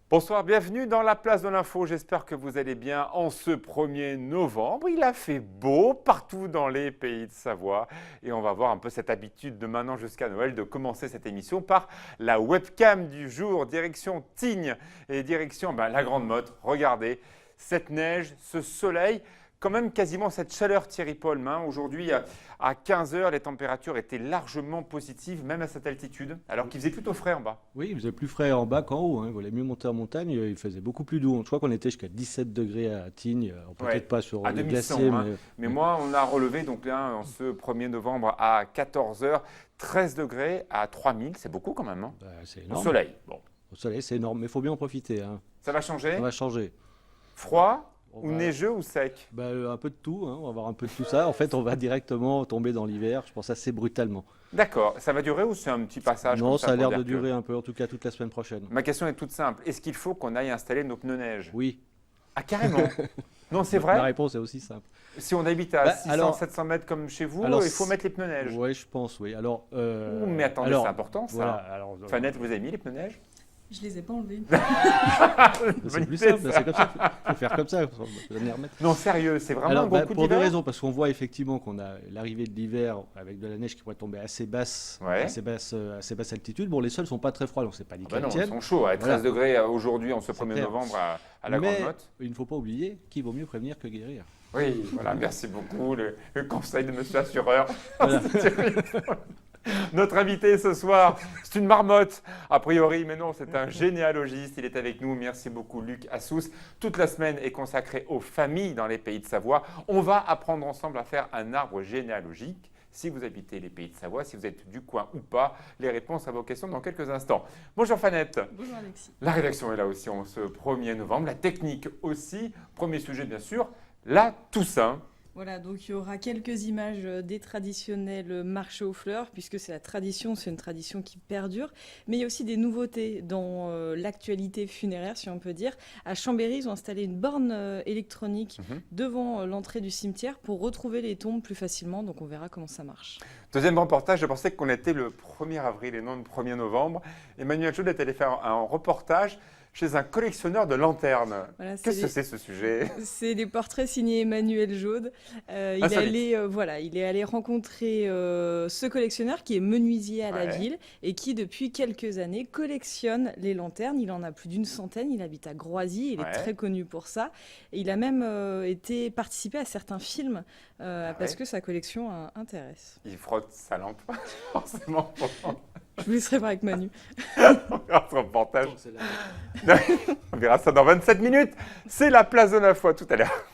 Bonsoir, bienvenue dans la place de l'info. J'espère que vous allez bien en ce 1er novembre. Il a fait beau partout dans les pays de Savoie et on va avoir un peu cette habitude de maintenant jusqu'à Noël de commencer cette émission par la webcam du jour, direction Tignes et direction la Grande Motte. Regardez cette neige, ce soleil. Quand même quasiment cette chaleur Thierry Paul. Aujourd'hui, à 15 heures, les températures étaient largement positives, même à cette altitude, alors qu'il faisait plutôt frais en bas. Oui, il faisait plus frais en bas qu'en haut. Il valait mieux monter en montagne. Il faisait beaucoup plus doux. Je crois qu'on était jusqu'à 17 degrés à Tignes. Peut-être pas sur à les 2100, glaciers. Mais moi, on a relevé donc là, en ce 1er novembre à 14 heures, 13 degrés à 3000. C'est beaucoup quand même. C'est Au énorme. soleil. Bon. Au soleil, c'est énorme. Mais il faut bien en profiter. Ça va changer? Ça va changer. Froid ou neigeux ou sec? Un peu de tout. On va avoir un peu de tout ça. En fait, on va directement tomber dans l'hiver, je pense assez brutalement. D'accord. Ça va durer ou c'est un petit passage? Non, comme ça a l'air pour de dire durer un peu, en tout cas toute la semaine prochaine. Ma question est toute simple. Est-ce qu'il faut qu'on aille installer nos pneus neige? Oui. Ah, carrément. Non, c'est La vrai? réponse est aussi simple. Si on habite à 600-700 mètres comme chez vous, il faut mettre les pneus neige. Oui, je pense, oui. Mais attendez, c'est important ça. Voilà, Fanette, vous avez mis les pneus neige? Je les ai pas enlevés. C'est plus simple, c'est comme ça. Il faut faire comme ça. Non, sérieux, c'est vraiment un gros coup pour deux d'hiver? raisons, parce qu'on voit effectivement qu'on a l'arrivée de l'hiver avec de la neige qui pourrait tomber assez basse, assez basse altitude. Bon, les sols sont pas très froids, donc c'est pas nickel. Non, ils sont chauds, à 13 degrés aujourd'hui en ce 1er novembre à la Grande Motte. Mais il ne faut pas oublier qu'il vaut mieux prévenir que guérir. Oui, voilà, merci beaucoup, le conseil de monsieur assureur. Voilà. Notre invité ce soir, c'est une marmotte, a priori, mais non, c'est un généalogiste. Il est avec nous. Merci beaucoup, Luc Assous. Toute la semaine est consacrée aux familles dans les pays de Savoie. On va apprendre ensemble à faire un arbre généalogique. Si vous habitez les pays de Savoie, si vous êtes du coin ou pas, les réponses à vos questions dans quelques instants. Bonjour Fanette. Bonjour Alexis. La rédaction est là aussi en ce 1er novembre. La technique aussi. Premier sujet, bien sûr, la Toussaint. Voilà, donc il y aura quelques images des traditionnels marchés aux fleurs, puisque c'est une tradition qui perdure. Mais il y a aussi des nouveautés dans l'actualité funéraire, si on peut dire. À Chambéry, ils ont installé une borne électronique devant l'entrée du cimetière pour retrouver les tombes plus facilement. Donc on verra comment ça marche. Deuxième reportage, je pensais qu'on était le 1er avril et non le 1er novembre. Emmanuel Chaude est allé faire un reportage chez un collectionneur de lanternes. Voilà, qu'est-ce que c'est ce sujet? C'est des portraits signés Emmanuel Jaude. Il est allé rencontrer ce collectionneur qui est menuisier à la ville et qui, depuis quelques années, collectionne les lanternes. Il en a plus d'une centaine. Il habite à Groisy. Il est très connu pour ça. Et il a même participé à certains films parce que sa collection intéresse. Il frotte sa lampe, forcément. Je vous laisserai voir avec Manu. On verra ce reportage. On verra ça dans 27 minutes. C'est la place de la foi tout à l'heure.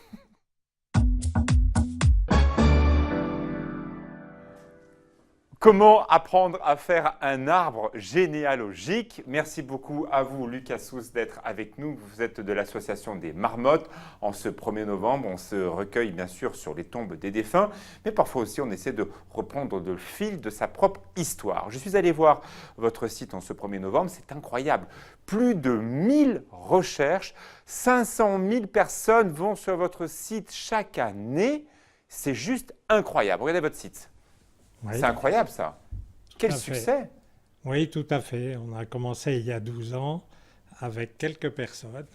Comment apprendre à faire un arbre généalogique? Merci beaucoup à vous, Luc Assous, d'être avec nous. Vous êtes de l'association des Marmottes. En ce 1er novembre, on se recueille bien sûr sur les tombes des défunts, mais parfois aussi on essaie de reprendre le fil de sa propre histoire. Je suis allé voir votre site en ce 1er novembre, c'est incroyable. Plus de 1000 recherches, 500 000 personnes vont sur votre site chaque année. C'est juste incroyable. Regardez votre site. Oui. C'est incroyable ça. Quel succès! Oui, tout à fait. On a commencé il y a 12 ans avec quelques personnes.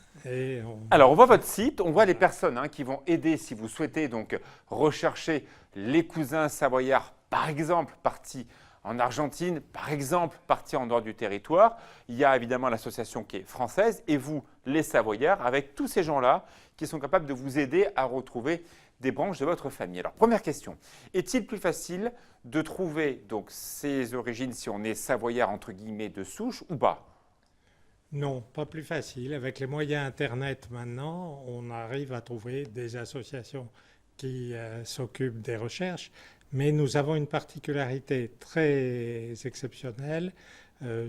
Alors, on voit votre site, on voit les personnes qui vont aider si vous souhaitez donc rechercher les cousins savoyards, par exemple, partis en Argentine, par exemple, partis en dehors du territoire. Il y a évidemment l'association qui est française et vous, les Savoyards, avec tous ces gens-là qui sont capables de vous aider à retrouver des branches de votre famille. Alors, première question, est-il plus facile de trouver donc ses origines si on est savoyard entre guillemets de souche ou pas? Non, pas plus facile. Avec les moyens Internet maintenant, on arrive à trouver des associations qui s'occupent des recherches, mais nous avons une particularité très exceptionnelle,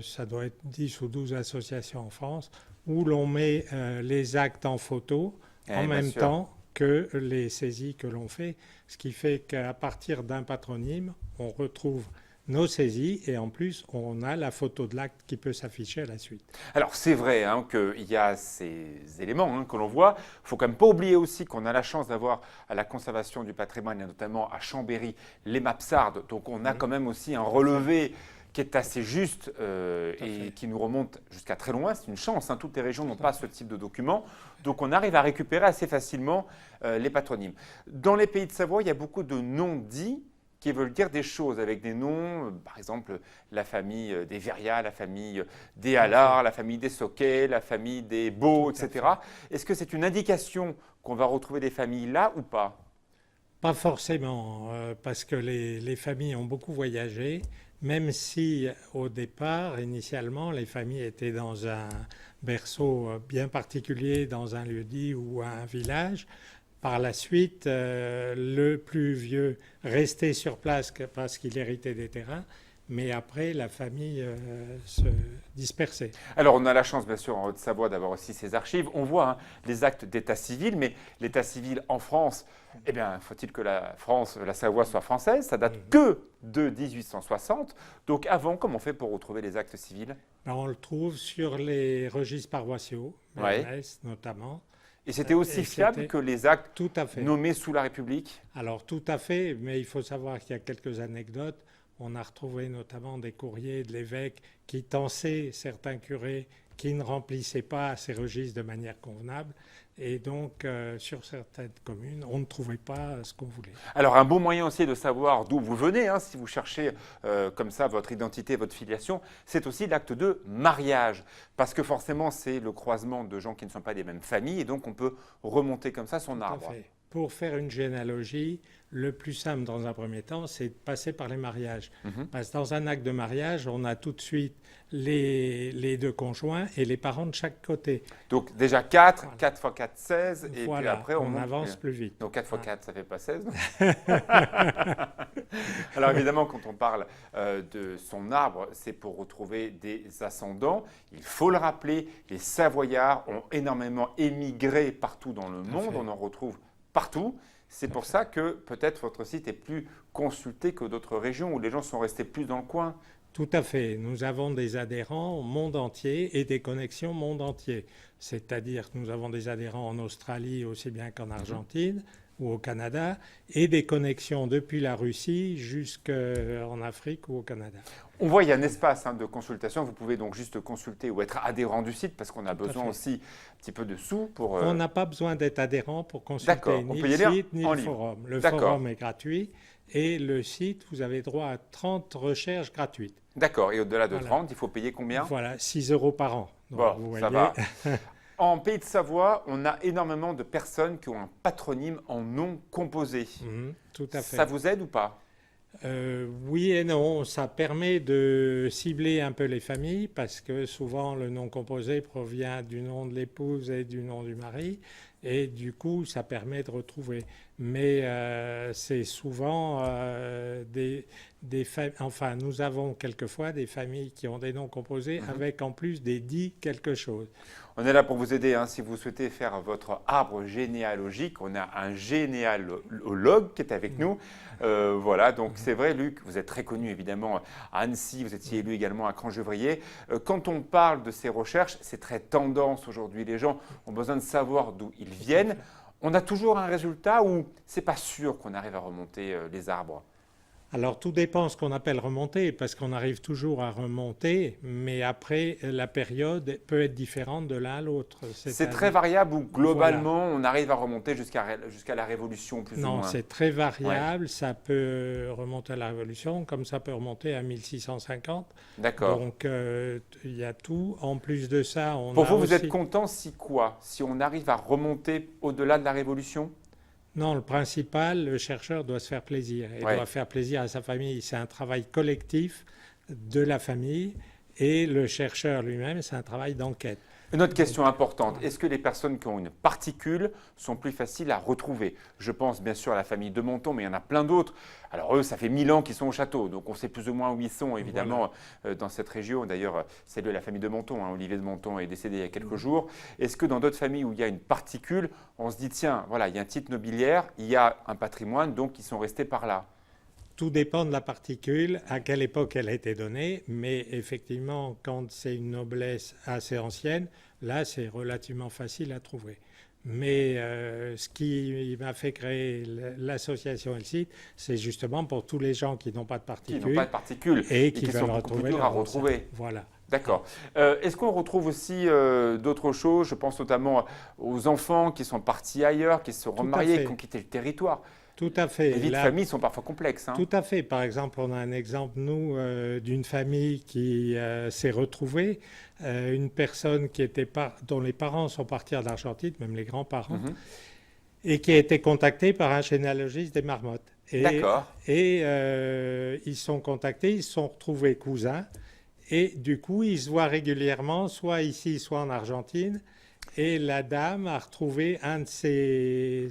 ça doit être 10 ou 12 associations en France, où l'on met les actes en photo en même temps que les saisies que l'on fait, ce qui fait qu'à partir d'un patronyme, on retrouve nos saisies et en plus, on a la photo de l'acte qui peut s'afficher à la suite. Alors, c'est vrai qu'il y a ces éléments que l'on voit. Il ne faut quand même pas oublier aussi qu'on a la chance d'avoir à la conservation du patrimoine, et notamment à Chambéry, les Mapsardes. Donc, on a quand même aussi un relevé qui est assez juste et qui nous remonte jusqu'à très loin. C'est une chance, hein, toutes les régions n'ont pas ce type de document. Donc on arrive à récupérer assez facilement les patronymes. Dans les pays de Savoie, il y a beaucoup de noms dits qui veulent dire des choses avec des noms, par exemple la famille des Verriat, la famille des Allard, la famille des Soquet, la famille des Beaux, etc. Est-ce que c'est une indication qu'on va retrouver des familles là ou pas? Pas forcément, parce que les familles ont beaucoup voyagé, même si au départ, initialement, les familles étaient dans un berceau bien particulier, dans un lieu-dit ou un village. Par la suite, le plus vieux restait sur place parce qu'il héritait des terrains, mais après, la famille se dispersait. Alors, on a la chance, bien sûr, en Haute-Savoie, d'avoir aussi ces archives. On voit hein, les actes d'état civil, mais l'état civil en France, eh bien, faut-il que la Savoie soit française? Ça date que de 1860. Donc, avant, comment on fait pour retrouver les actes civils? On le trouve sur les registres paroissiaux, notamment. Et c'était aussi fiable que les actes nommés sous la République? Alors tout à fait, mais il faut savoir qu'il y a quelques anecdotes. On a retrouvé notamment des courriers de l'évêque qui tensaient certains curés qui ne remplissaient pas ces registres de manière convenable. Et donc, sur certaines communes, on ne trouvait pas ce qu'on voulait. Alors, un bon moyen aussi de savoir d'où vous venez, hein, si vous cherchez comme ça votre identité, votre filiation, c'est aussi l'acte de mariage. Parce que forcément, c'est le croisement de gens qui ne sont pas des mêmes familles. Et donc, on peut remonter comme ça son arbre. Pour faire une généalogie, le plus simple dans un premier temps, c'est de passer par les mariages. Parce que dans un acte de mariage, on a tout de suite les deux conjoints et les parents de chaque côté. Donc déjà 4, 4 x 4, 16, et puis après on avance plus vite. Donc 4 x 4, ça ne fait pas 16. Alors évidemment, quand on parle de son arbre, c'est pour retrouver des ascendants. Il faut le rappeler, les Savoyards ont énormément émigré partout dans le monde, on en retrouve partout. C'est pour ça que peut-être votre site est plus consulté que d'autres régions où les gens sont restés plus dans le coin. Tout à fait. Nous avons des adhérents au monde entier et des connexions monde entier. C'est-à-dire que nous avons des adhérents en Australie aussi bien qu'en Argentine ou au Canada et des connexions depuis la Russie jusqu'en Afrique ou au Canada. On voit, il y a un espace de consultation. Vous pouvez donc juste consulter ou être adhérent du site parce qu'on a besoin aussi un petit peu de sous pour... On n'a pas besoin d'être adhérent pour consulter ni le site ni le forum. Le forum est gratuit et le site, vous avez droit à 30 recherches gratuites. D'accord. Et au-delà de 30, il faut payer combien? Voilà, 6 € par an. Donc, bon, ça va. En Pays de Savoie, on a énormément de personnes qui ont un patronyme en nom composé. Tout à fait. Ça vous aide ou pas? Oui et non. Ça permet de cibler un peu les familles parce que souvent le nom composé provient du nom de l'épouse et du nom du mari. Et du coup, ça permet de retrouver. Mais c'est souvent des familles. Enfin, nous avons quelquefois des familles qui ont des noms composés avec en plus des dits quelque chose. On est là pour vous aider. Si vous souhaitez faire votre arbre généalogique, on a un généalogue qui est avec nous. Voilà, donc c'est vrai, Luc, vous êtes très connu évidemment à Annecy, vous étiez élu également à Crangevrier. Quand on parle de ces recherches, c'est très tendance aujourd'hui. Les gens ont besoin de savoir d'où ils viennent. On a toujours un résultat ou c'est pas sûr qu'on arrive à remonter les arbres? Alors tout dépend de ce qu'on appelle remonter, parce qu'on arrive toujours à remonter, mais après la période peut être différente de l'un à l'autre. C'est très variable ou globalement on arrive à remonter jusqu'à la Révolution plus ou moins? Non, c'est très variable, ça peut remonter à la Révolution comme ça peut remonter à 1650. D'accord. Donc il y a tout. En plus de ça, on Pour a vous, aussi... vous êtes content si quoi? Si on arrive à remonter au-delà de la Révolution? Non, le principal, le chercheur doit se faire plaisir. Il doit faire plaisir à sa famille. C'est un travail collectif de la famille et le chercheur lui-même, c'est un travail d'enquête. Une autre question importante, est-ce que les personnes qui ont une particule sont plus faciles à retrouver? Je pense bien sûr à la famille de Menton, mais il y en a plein d'autres. Alors eux, ça fait 1000 ans qu'ils sont au château, donc on sait plus ou moins où ils sont évidemment dans cette région. D'ailleurs, c'est la famille de Menton, Olivier de Menton est décédé il y a quelques jours. Est-ce que dans d'autres familles où il y a une particule, on se dit tiens, voilà, il y a un titre nobiliaire, il y a un patrimoine, donc ils sont restés par là? Tout dépend de la particule, à quelle époque elle a été donnée, mais effectivement, quand c'est une noblesse assez ancienne, là, c'est relativement facile à trouver. Mais ce qui m'a fait créer l'association et le site, c'est justement pour tous les gens qui n'ont pas de particules. Qui n'ont pas de particules et qui veulent sont retrouver à retrouver. Voilà. D'accord. Est-ce qu'on retrouve aussi d'autres choses? Je pense notamment aux enfants qui sont partis ailleurs, qui se sont remariés, qui ont quitté le territoire. Tout à fait. Les vies de famille sont parfois complexes. Hein. Tout à fait. Par exemple, on a un exemple, nous, d'une famille qui s'est retrouvée, une personne dont les parents sont partis en Argentine, même les grands-parents, et qui a été contactée par un généalogiste des marmottes. D'accord. Et ils sont contactés, ils se sont retrouvés cousins, et du coup, ils se voient régulièrement, soit ici, soit en Argentine. Et la dame a retrouvé un de ses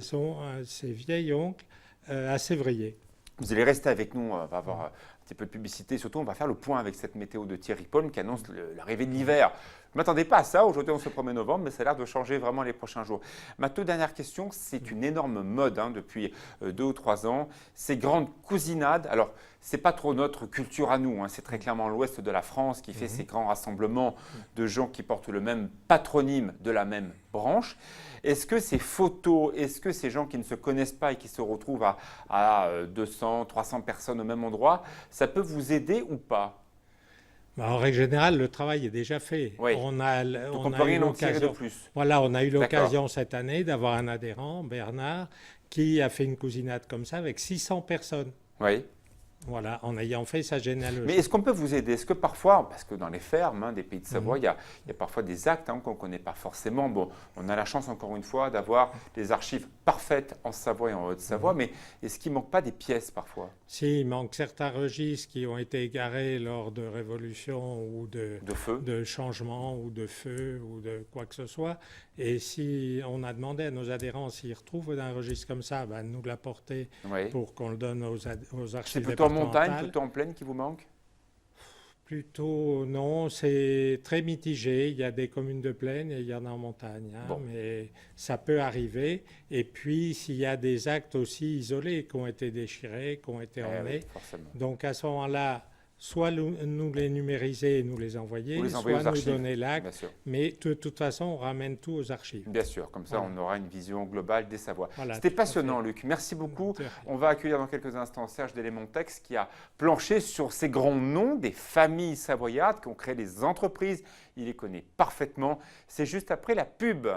vieils oncles à Sévrier. Vous allez rester avec nous, on va avoir un petit peu de publicité. Surtout, on va faire le point avec cette météo de Thierry Paul qui annonce l'arrivée de l'hiver. Je ne m'attendais pas à ça. Aujourd'hui, on se 1er novembre, mais ça a l'air de changer vraiment les prochains jours. Ma toute dernière question, c'est une énorme mode depuis 2 ou 3 ans. Ces grandes cousinades. Alors, ce n'est pas trop notre culture à nous. Hein. C'est très clairement l'ouest de la France qui fait ces grands rassemblements de gens qui portent le même patronyme de la même branche. Est-ce que ces photos, est-ce que ces gens qui ne se connaissent pas et qui se retrouvent à 200, 300 personnes au même endroit, ça peut vous aider ou pas? En règle générale, le travail est déjà fait. Oui. Donc on ne peut rien en tirer de plus. Voilà, on a eu l'occasion cette année d'avoir un adhérent, Bernard, qui a fait une cousinade comme ça avec 600 personnes. Oui. Voilà, en ayant fait sa généalogie. Mais est-ce qu'on peut vous aider? Est-ce que parfois, parce que dans les fermes des pays de Savoie, il y a parfois des actes qu'on ne connaît pas forcément. Bon, on a la chance, encore une fois, d'avoir des archives parfaites en Savoie et en Haute-Savoie, mais est-ce qu'il ne manque pas des pièces parfois? Si, il manque certains registres qui ont été égarés lors de révolutions ou de changements ou de feux ou de quoi que ce soit. Et si on a demandé à nos adhérents s'ils retrouvent un registre comme ça, de nous l'apporter pour qu'on le donne aux archives départementales. En montagne, plutôt en plaine qui vous manque? Plutôt non, c'est très mitigé. Il y a des communes de plaine et il y en a en montagne, mais ça peut arriver. Et puis s'il y a des actes aussi isolés qui ont été déchirés, qui ont été emmenés, donc à ce moment-là, soit nous les numériser et nous les envoyer, soit nous donner l'acte. Mais de toute façon, on ramène tout aux archives. Bien sûr, comme ça on aura une vision globale des Savoies. Voilà, c'était passionnant, Luc. Merci beaucoup. On va accueillir dans quelques instants Serge Delémontex qui a planché sur ces grands noms des familles savoyardes qui ont créé des entreprises. Il les connaît parfaitement. C'est juste après la pub.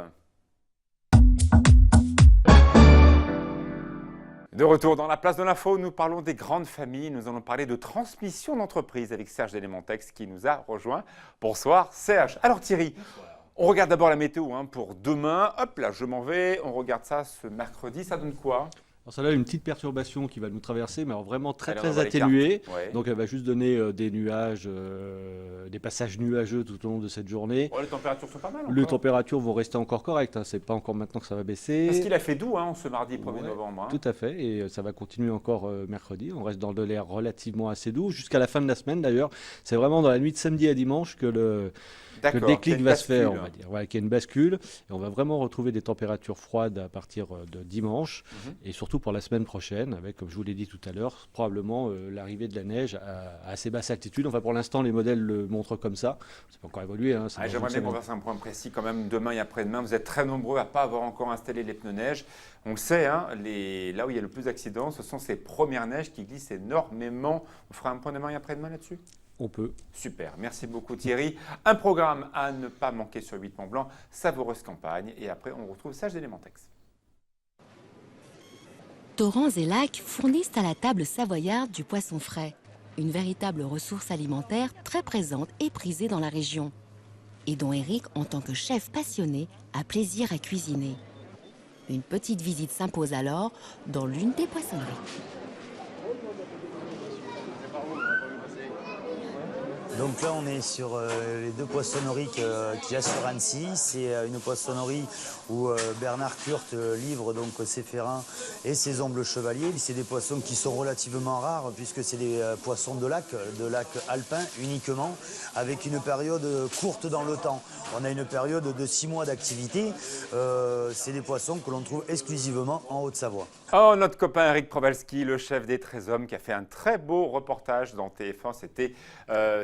De retour dans la place de l'info, nous parlons des grandes familles. Nous allons parler de transmission d'entreprise avec Serge Delémontex qui nous a rejoint. Bonsoir Serge. Alors Thierry, on regarde d'abord la météo pour demain. Hop là, je m'en vais. On regarde ça ce mercredi. Ça donne quoi? Alors ça là, une petite perturbation qui va nous traverser, mais alors vraiment très atténuée. Donc elle va juste donner des nuages, des passages nuageux tout au long de cette journée. Les températures sont pas mal encore. Les températures vont rester encore correctes, c'est pas encore maintenant que ça va baisser. Parce qu'il a fait doux ce mardi 1er novembre. Tout à fait, et ça va continuer encore mercredi. On reste dans de l'air relativement assez doux, jusqu'à la fin de la semaine d'ailleurs. C'est vraiment dans la nuit de samedi à dimanche que le déclic va se faire, on va dire. Voilà, qu'il y a une bascule, et on va vraiment retrouver des températures froides à partir de dimanche, et surtout pour la semaine prochaine, avec, comme je vous l'ai dit tout à l'heure, probablement l'arrivée de la neige à assez basse altitude. Enfin, pour l'instant, les modèles le montrent comme ça. Ça peut encore évoluer. J'aimerais bien qu'on fasse un point précis quand même demain et après-demain. Vous êtes très nombreux à ne pas avoir encore installé les pneus neige. On le sait, là où il y a le plus d'accidents, ce sont ces premières neiges qui glissent énormément. On fera un point demain et après-demain là-dessus? On peut. Super, merci beaucoup Thierry. Un programme à ne pas manquer sur 8 Mont Blanc, savoureuse campagne. Et après, on retrouve Serge Delémontex. Torrents et lacs fournissent à la table savoyarde du poisson frais, une véritable ressource alimentaire très présente et prisée dans la région, et dont Eric, en tant que chef passionné, a plaisir à cuisiner. Une petite visite s'impose alors dans l'une des poissonneries. Donc là, on est sur les 2 poissonneries qu'il y a sur Annecy. C'est une poissonnerie où Bernard Kurt livre donc ses férins et ses ombles chevaliers. C'est des poissons qui sont relativement rares puisque c'est des poissons de lac alpin uniquement, avec une période courte dans le temps. On a une période de 6 mois d'activité. C'est des poissons que l'on trouve exclusivement en Haute-Savoie. Oh, notre copain Eric Probalski, le chef des 13 hommes, qui a fait un très beau reportage dans TF1. C'était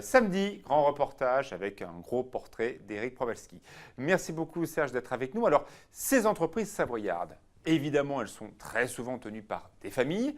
samedi samedi, grand reportage avec un gros portrait d'Éric Provalski. Merci beaucoup Serge d'être avec nous. Alors, ces entreprises savoyardes, évidemment, elles sont très souvent tenues par des familles.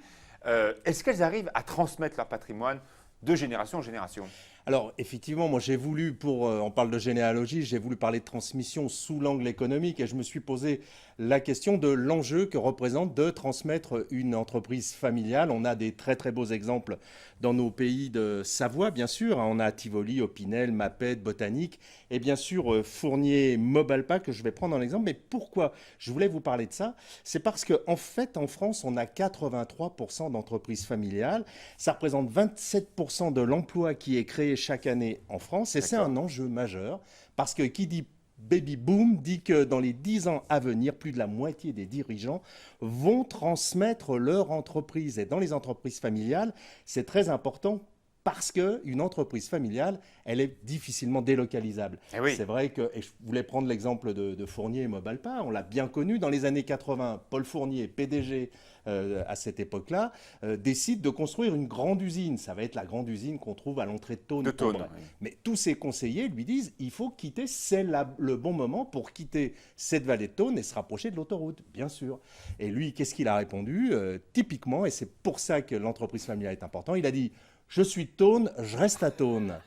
Est-ce qu'elles arrivent à transmettre leur patrimoine de génération en génération? Alors, effectivement, moi j'ai voulu, on parle de généalogie, j'ai voulu parler de transmission sous l'angle économique et je me suis posé la question de l'enjeu que représente de transmettre une entreprise familiale. On a des très très beaux exemples dans nos pays de Savoie, bien sûr. On a Tivoli, Opinel, Maped, Botanique et bien sûr Fournier, Mobalpa que je vais prendre en exemple. Mais pourquoi je voulais vous parler de ça? C'est parce qu'en fait, en France, on a 83% d'entreprises familiales. Ça représente 27% de l'emploi qui est créé chaque année en France et c'est un enjeu majeur parce que qui dit baby boom dit que dans les 10 ans à venir, plus de la moitié des dirigeants vont transmettre leur entreprise. Et dans les entreprises familiales, c'est très important parce qu'une entreprise familiale, elle est difficilement délocalisable. Oui. C'est vrai que, et je voulais prendre l'exemple de Fournier et Mobalpa, on l'a bien connu dans les années 80, Paul Fournier, PDG à cette époque-là, décide de construire une grande usine. Ça va être la grande usine qu'on trouve à l'entrée de Thônes. Oui. Mais tous ses conseillers lui disent, il faut quitter, c'est le bon moment pour quitter cette vallée de Thônes et se rapprocher de l'autoroute, bien sûr. Et lui, qu'est-ce qu'il a répondu? Typiquement, et c'est pour ça que l'entreprise familiale est importante, il a dit, je suis de Thônes, je reste à Thônes.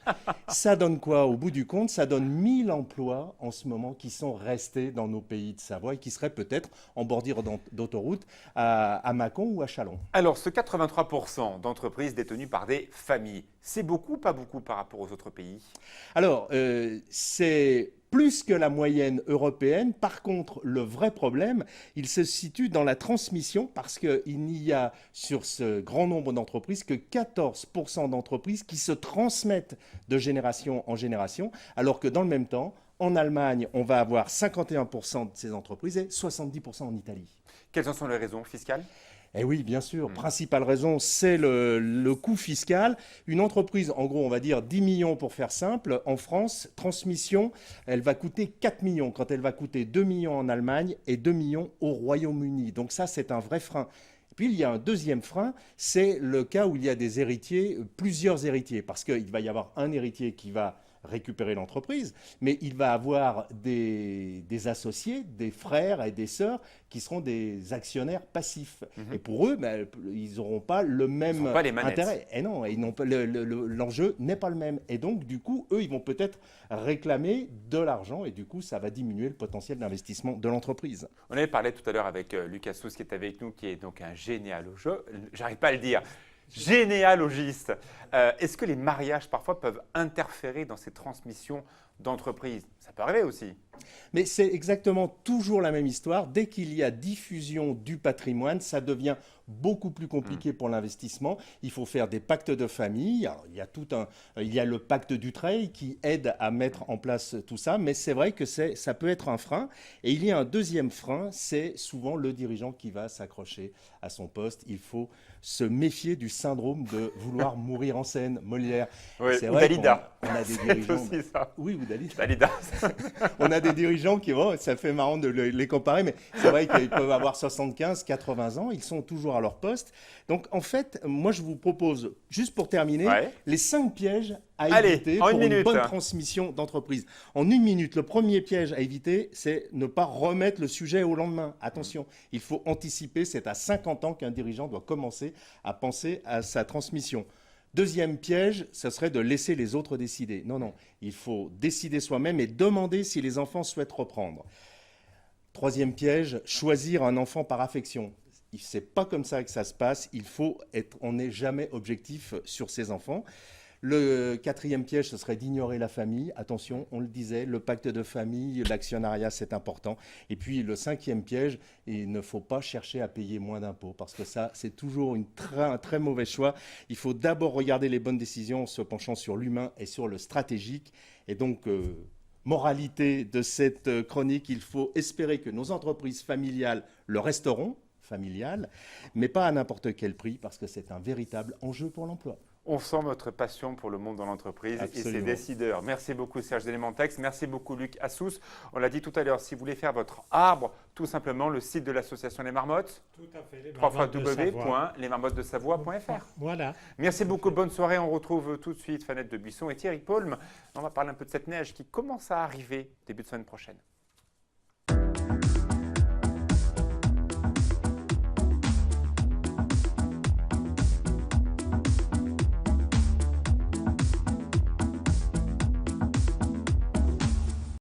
Ça donne quoi? Au bout du compte, ça donne 1000 emplois en ce moment qui sont restés dans nos pays de Savoie et qui seraient peut-être en bordure d'autoroute à Mâcon ou à Châlons. Alors, ce 83% d'entreprises détenues par des familles, c'est beaucoup, pas beaucoup par rapport aux autres pays? Alors, c'est plus que la moyenne européenne. Par contre, le vrai problème, il se situe dans la transmission parce qu'il n'y a sur ce grand nombre d'entreprises que 14% d'entreprises qui se transmettent de génération en génération, alors que dans le même temps, en Allemagne, on va avoir 51% de ces entreprises et 70% en Italie. Quelles en sont les raisons fiscales? Eh oui, bien sûr. Principale raison, c'est le coût fiscal. Une entreprise, en gros, on va dire 10 millions pour faire simple. En France, transmission, elle va coûter 4 millions quand elle va coûter 2 millions en Allemagne et 2 millions au Royaume-Uni. Donc ça, c'est un vrai frein. Puis il y a un deuxième frein, c'est le cas où il y a des héritiers, plusieurs héritiers, parce qu'il va y avoir un héritier qui va récupérer l'entreprise, mais il va avoir des associés, des frères et des sœurs qui seront des actionnaires passifs. Et pour eux, ils n'auront pas le même intérêt. Et non, l'enjeu n'est pas le même. Et donc, du coup, eux, ils vont peut-être réclamer de l'argent et du coup, ça va diminuer le potentiel d'investissement de l'entreprise. On avait parlé tout à l'heure avec Lucas Sousse qui est avec nous, qui est donc un généalogiste. J'arrive pas à le dire. Généalogiste. Est-ce que les mariages parfois peuvent interférer dans ces transmissions d'entreprises? Ça peut arriver aussi. Mais c'est exactement toujours la même histoire. Dès qu'il y a diffusion du patrimoine, ça devient beaucoup plus compliqué pour l'investissement. Il faut faire des pactes de famille. Alors, il y a le pacte Dutreil qui aide à mettre en place tout ça, mais c'est vrai que ça peut être un frein. Et il y a un deuxième frein, c'est souvent le dirigeant qui va s'accrocher à son poste. Il faut se méfier du syndrome de vouloir mourir en scène, Molière. Oui, c'est ou vrai Dalida. On a des dirigeants. Aussi ça. Oui, ou Dalida. Dalida. On a des dirigeants qui, ça fait marrant de les comparer, mais c'est vrai qu'ils peuvent avoir 75, 80 ans, ils sont toujours à leur poste. Donc en fait, moi je vous propose, juste pour terminer, les 5 pièges à éviter pour une bonne transmission d'entreprise. En 1 minute, le premier piège à éviter, c'est ne pas remettre le sujet au lendemain. Attention, il faut anticiper, c'est à 50 ans qu'un dirigeant doit commencer à penser à sa transmission. Deuxième piège, ce serait de laisser les autres décider. Non, il faut décider soi-même et demander si les enfants souhaitent reprendre. Troisième piège, choisir un enfant par affection. C'est pas comme ça que ça se passe. On n'est jamais objectif sur ses enfants. Le 4e piège, ce serait d'ignorer la famille. Attention, on le disait, le pacte de famille, l'actionnariat, c'est important. Et puis le 5e piège, il ne faut pas chercher à payer moins d'impôts parce que ça, c'est toujours un très mauvais choix. Il faut d'abord regarder les bonnes décisions en se penchant sur l'humain et sur le stratégique. Et donc, moralité de cette chronique, il faut espérer que nos entreprises familiales le resteront, familiales, mais pas à n'importe quel prix parce que c'est un véritable enjeu pour l'emploi. On sent votre passion pour le monde dans l'entreprise et ses décideurs. Merci beaucoup Serge Delementex, merci beaucoup Luc Assous. On l'a dit tout à l'heure, si vous voulez faire votre arbre, tout simplement le site de l'association Les Marmottes. Tout à fait, www.lesmarmottesavoie.fr. Voilà. Merci beaucoup, bonne soirée. On retrouve tout de suite Fanette de Buisson et Thierry Paulme. On va parler un peu de cette neige qui commence à arriver début de semaine prochaine.